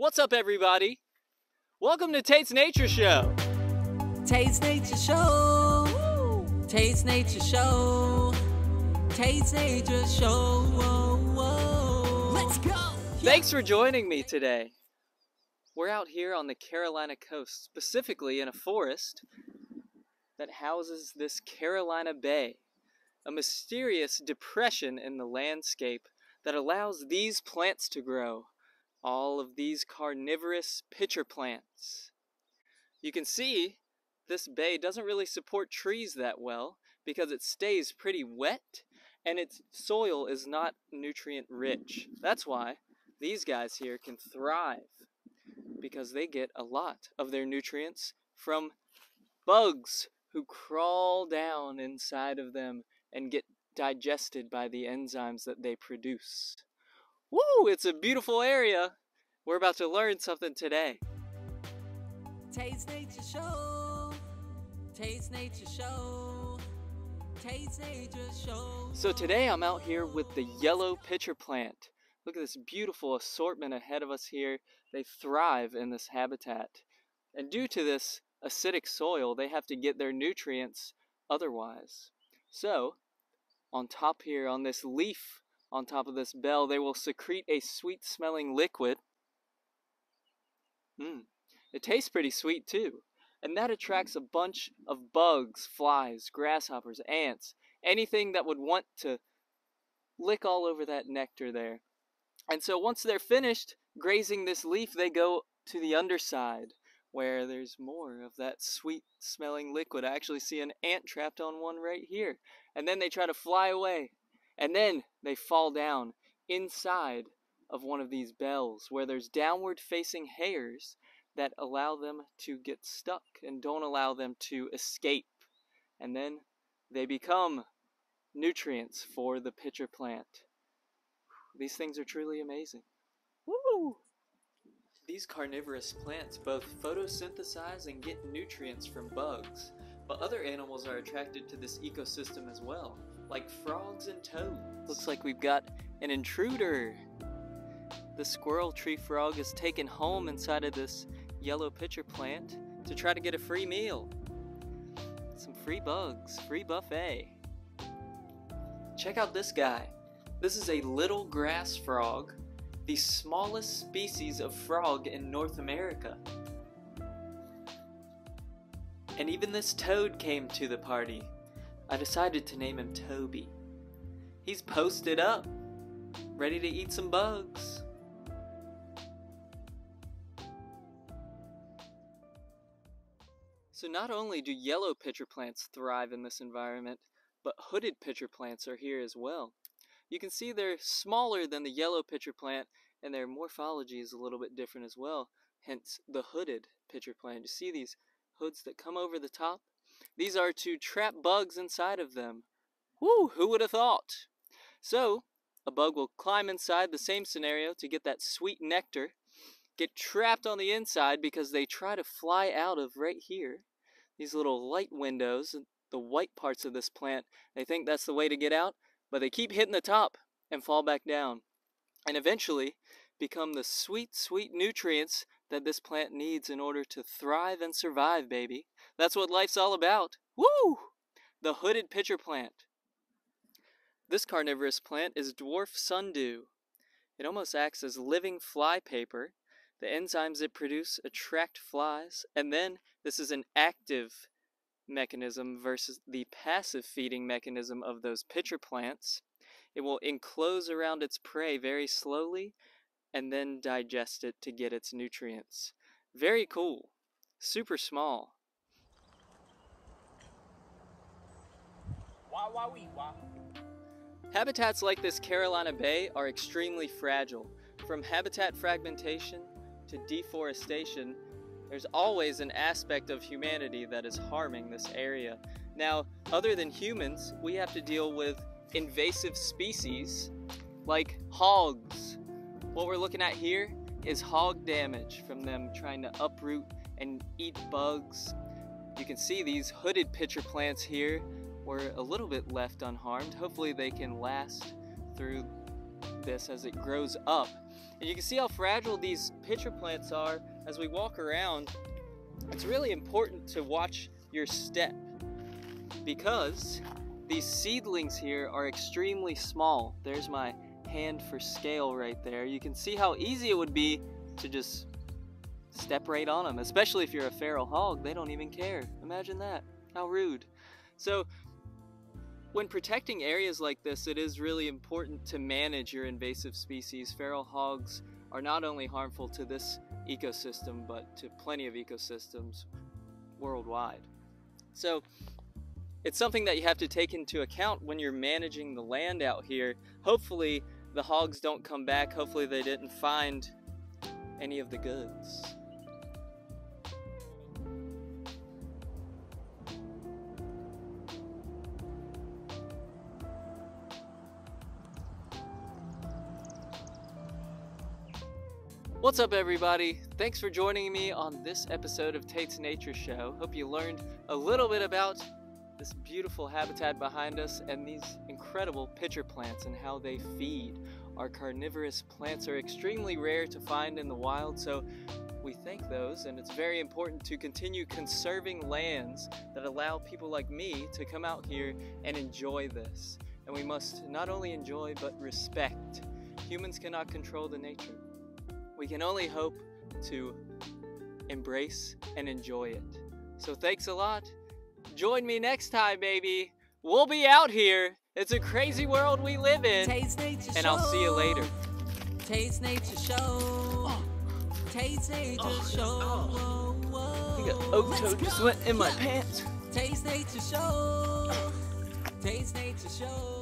What's up, everybody? Welcome to Tayt's Nature Show. Tayt's Nature Show. Tayt's Nature Show. Tayt's Nature Show. Let's go. Thanks for joining me today. We're out here on the Carolina coast, specifically in a forest that houses this Carolina Bay, a mysterious depression in the landscape that allows these plants to grow. All of these carnivorous pitcher plants. You can see this bay doesn't really support trees that well because it stays pretty wet and its soil is not nutrient rich. That's why these guys here can thrive, because they get a lot of their nutrients from bugs who crawl down inside of them and get digested by the enzymes that they produce. Woo! It's a beautiful area. We're about to learn something today. Tayt's Nature Show. Tayt's Nature Show. Tayt's Nature Show. So today I'm out here with the yellow pitcher plant. Look at this beautiful assortment ahead of us here. They thrive in this habitat. And due to this acidic soil, they have to get their nutrients otherwise. So, on top here, on this leaf, on top of this bell, they will secrete a sweet-smelling liquid. It tastes pretty sweet too. And that attracts a bunch of bugs, flies, grasshoppers, ants, anything that would want to lick all over that nectar there. And so once they're finished grazing this leaf, they go to the underside where there's more of that sweet-smelling liquid. I actually see an ant trapped on one right here. And then they try to fly away. And then they fall down inside of one of these bells where there's downward facing hairs that allow them to get stuck and don't allow them to escape. And then they become nutrients for the pitcher plant. These things are truly amazing. Woo! These carnivorous plants both photosynthesize and get nutrients from bugs, but other animals are attracted to this ecosystem as well, like frogs and toads. Looks like we've got an intruder. The squirrel tree frog is taken home inside of this yellow pitcher plant to try to get a free meal. Some free bugs, free buffet. Check out this guy. This is a little grass frog, the smallest species of frog in North America. And even this toad came to the party. I decided to name him Toby. He's posted up, ready to eat some bugs. So not only do yellow pitcher plants thrive in this environment, but hooded pitcher plants are here as well. You can see they're smaller than the yellow pitcher plant, and their morphology is a little bit different as well, hence the hooded pitcher plant. You see these hoods that come over the top? These are to trap bugs inside of them. Woo! Who would have thought? So, a bug will climb inside the same scenario to get that sweet nectar, get trapped on the inside because they try to fly out of right here. These little light windows, the white parts of this plant, they think that's the way to get out, but they keep hitting the top and fall back down. And eventually become the sweet, sweet nutrients that this plant needs in order to thrive and survive, baby. That's what life's all about. Woo! The hooded pitcher plant. This carnivorous plant is Dwarf Sundew. It almost acts as living fly paper. The enzymes it produces attract flies, and then this is an active mechanism versus the passive feeding mechanism of those pitcher plants. It will enclose around its prey very slowly and then digest it to get its nutrients. Very cool. Super small. Habitats like this Carolina Bay are extremely fragile. From habitat fragmentation to deforestation, there's always an aspect of humanity that is harming this area. Now, other than humans, we have to deal with invasive species like hogs. What we're looking at here is hog damage from them trying to uproot and eat bugs. You can see these hooded pitcher plants here were a little bit left unharmed. Hopefully they can last through this as it grows up. And you can see how fragile these pitcher plants are as we walk around. It's really important to watch your step because these seedlings here are extremely small. There's my hand for scale right there. You can see how easy it would be to just step right on them, especially if you're a feral hog. They don't even care. Imagine that. How rude. So when protecting areas like this, it is really important to manage your invasive species. Feral hogs are not only harmful to this ecosystem, but to plenty of ecosystems worldwide. So it's something that you have to take into account when you're managing the land out here. Hopefully the hogs don't come back. Hopefully they didn't find any of the goods. What's up, everybody? Thanks for joining me on this episode of Tayt's Nature Show. Hope you learned a little bit about this beautiful habitat behind us and these incredible pitcher plants and how they feed. Our carnivorous plants are extremely rare to find in the wild, so we thank those, and it's very important to continue conserving lands that allow people like me to come out here and enjoy this. And we must not only enjoy, but respect. Humans cannot control the nature. We can only hope to embrace and enjoy it. So thanks a lot. Join me next time, baby. We'll be out here. It's a crazy world we live in. And I'll see you later. Tayt's Nature Show. Tayt's Nature Show. I think an oak toad just went in my pants. Tayt's Nature Show. Tayt's Nature Show.